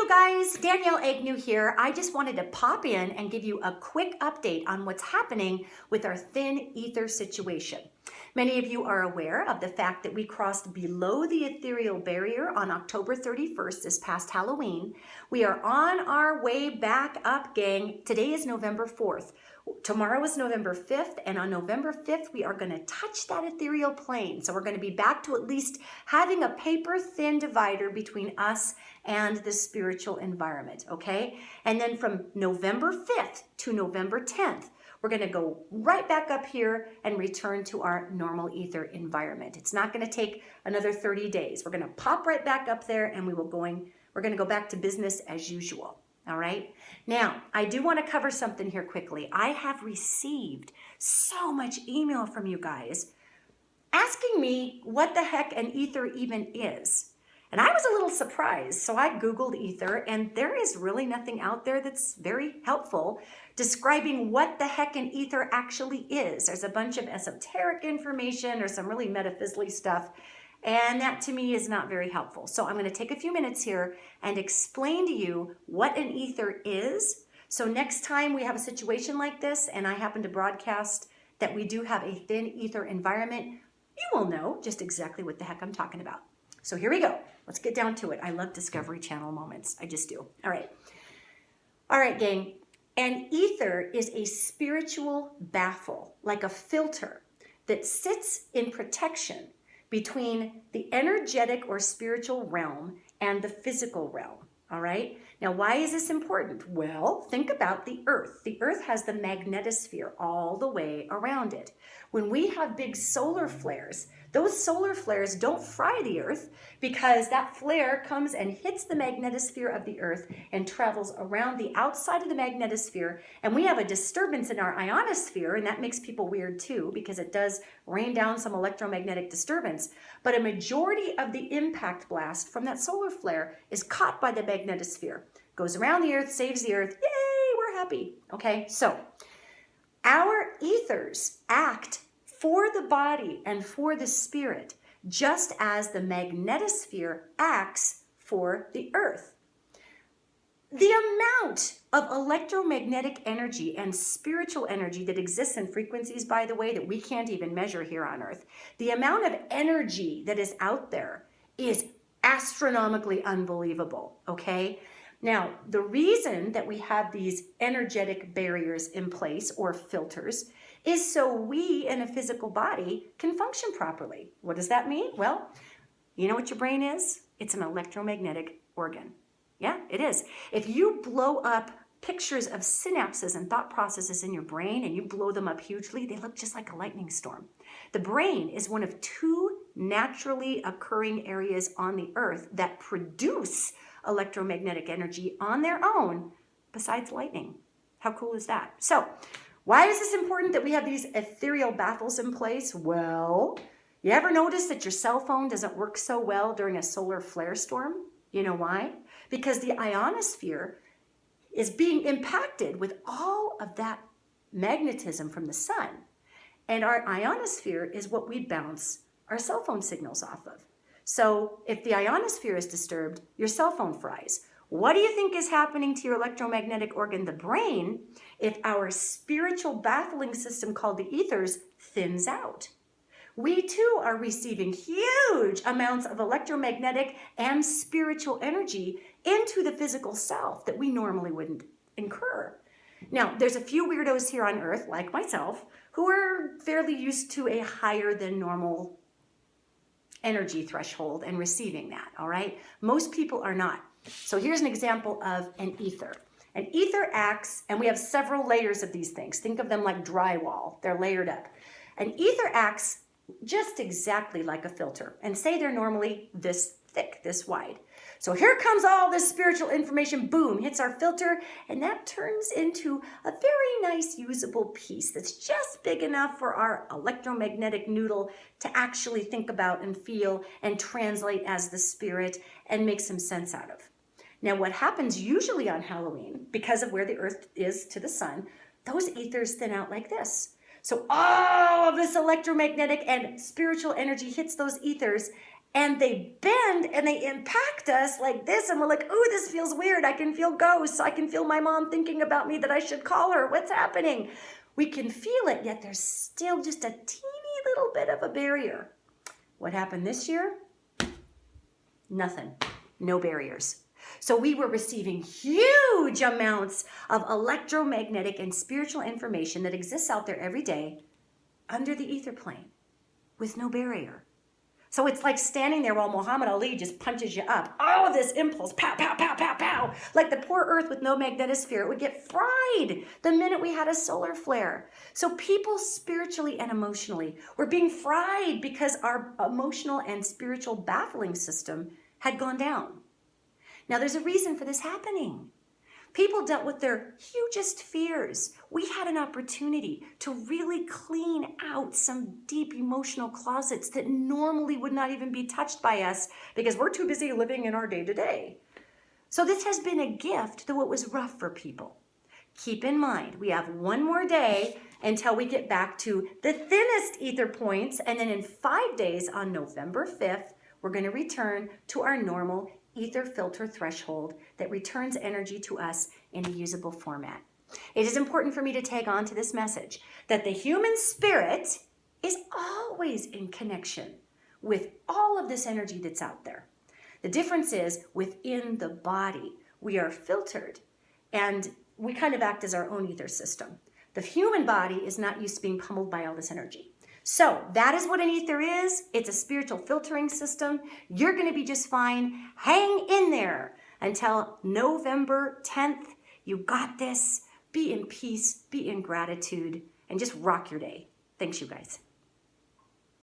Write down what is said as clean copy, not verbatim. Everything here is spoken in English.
you guys, Danielle Egnew here. I just wanted to pop in and give you a quick update on what's happening with our thin ether situation. Many of you are aware of the fact that we crossed below the ethereal barrier on October 31st, this past Halloween. We are on our way back up, gang. Today is November 4th. Tomorrow is November 5th, and on November 5th, we are going to touch that ethereal plane. So we're going to be back to at least having a paper-thin divider between us and the spiritual environment, okay? And then from November 5th to November 10th, we're going to go right back up here and return to our normal ether environment. It's not going to take another 30 days. We're going to pop right back up there, and we're going to go back to business as usual. All right. Now, I do want to cover something here quickly. I have received so much email from you guys asking me what the heck an ether even is. And I was a little surprised. So I Googled ether, and there is really nothing out there that's very helpful describing what the heck an ether actually is. There's a bunch of esoteric information or some really metaphysical stuff. And that to me is not very helpful. So I'm going to take a few minutes here and explain to you what an ether is. So next time we have a situation like this and I happen to broadcast that we do have a thin ether environment, you will know just exactly what the heck I'm talking about. So here we go. Let's get down to it. I love Discovery Channel moments. I just do. All right. All right, gang. An ether is a spiritual baffle, like a filter that sits in protection between the energetic or spiritual realm and the physical realm, all right? Now, why is this important? Well, think about the Earth. The Earth has the magnetosphere all the way around it. When we have big solar flares, those solar flares don't fry the Earth because that flare comes and hits the magnetosphere of the Earth and travels around the outside of the magnetosphere, and we have a disturbance in our ionosphere, and that makes people weird too because it does rain down some electromagnetic disturbance. But a majority of the impact blast from that solar flare is caught by the magnetosphere, goes around the Earth, saves the Earth. Yay, we're happy. Okay, so our ethers act for the body and for the spirit, just as the magnetosphere acts for the Earth. The amount of electromagnetic energy and spiritual energy that exists in frequencies, by the way, that we can't even measure here on Earth, the amount of energy that is out there is astronomically unbelievable, okay? Now, the reason that we have these energetic barriers in place, or filters, is so we in a physical body can function properly. What does that mean? Well, you know what your brain is? It's an electromagnetic organ. Yeah, it is. If you blow up pictures of synapses and thought processes in your brain and you blow them up hugely, they look just like a lightning storm. The brain is one of two naturally occurring areas on the Earth that produce electromagnetic energy on their own besides lightning. How cool is that? So, why is this important that we have these ethereal baffles in place? Well, you ever notice that your cell phone doesn't work so well during a solar flare storm? You know why? Because the ionosphere is being impacted with all of that magnetism from the sun. And our ionosphere is what we bounce our cell phone signals off of. So if the ionosphere is disturbed, your cell phone fries. What do you think is happening to your electromagnetic organ, the brain, if our spiritual baffling system called the ethers thins out? We too are receiving huge amounts of electromagnetic and spiritual energy into the physical self that we normally wouldn't incur. Now, there's a few weirdos here on Earth, like myself, who are fairly used to a higher than normal energy threshold and receiving that, all right? Most people are not. So here's an example of an ether. An ether acts, and we have several layers of these things. Think of them like drywall. They're layered up. An ether acts just exactly like a filter, and say they're normally this thick, this wide. So here comes all this spiritual information, boom, hits our filter, and that turns into a very nice usable piece that's just big enough for our electromagnetic noodle to actually think about and feel and translate as the spirit and make some sense out of. Now, what happens usually on Halloween, because of where the Earth is to the sun, those ethers thin out like this. So all of this electromagnetic and spiritual energy hits those ethers, and they bend and they impact us like this, and we're like, oh, this feels weird. I can feel ghosts. I can feel my mom thinking about me that I should call her. What's happening? We can feel it, yet there's still just a teeny little bit of a barrier. What happened this year? Nothing. No barriers. So we were receiving huge amounts of electromagnetic and spiritual information that exists out there every day under the ether plane with no barrier. So it's like standing there while Muhammad Ali just punches you up. Oh, this impulse, pow, pow, pow, pow, pow. Like the poor earth with no magnetosphere, it would get fried the minute we had a solar flare. So people spiritually and emotionally were being fried because our emotional and spiritual baffling system had gone down. Now there's a reason for this happening. People dealt with their hugest fears. We had an opportunity to really clean out some deep emotional closets that normally would not even be touched by us because we're too busy living in our day-to-day. So this has been a gift, though it was rough for people. Keep in mind, we have one more day until we get back to the thinnest ether points, and then in 5 days on November 5th, we're going to return to our normal ether filter threshold that returns energy to us in a usable format. It is important for me to tag on to this message that the human spirit is always in connection with all of this energy that's out there. The difference is within the body, we are filtered and we kind of act as our own ether system. The human body is not used to being pummeled by all this energy. So that is what an ether is. It's a spiritual filtering system. You're going to be just fine. Hang in there until November 10th. You got this. Be in peace, be in gratitude, and just rock your day. Thanks, you guys.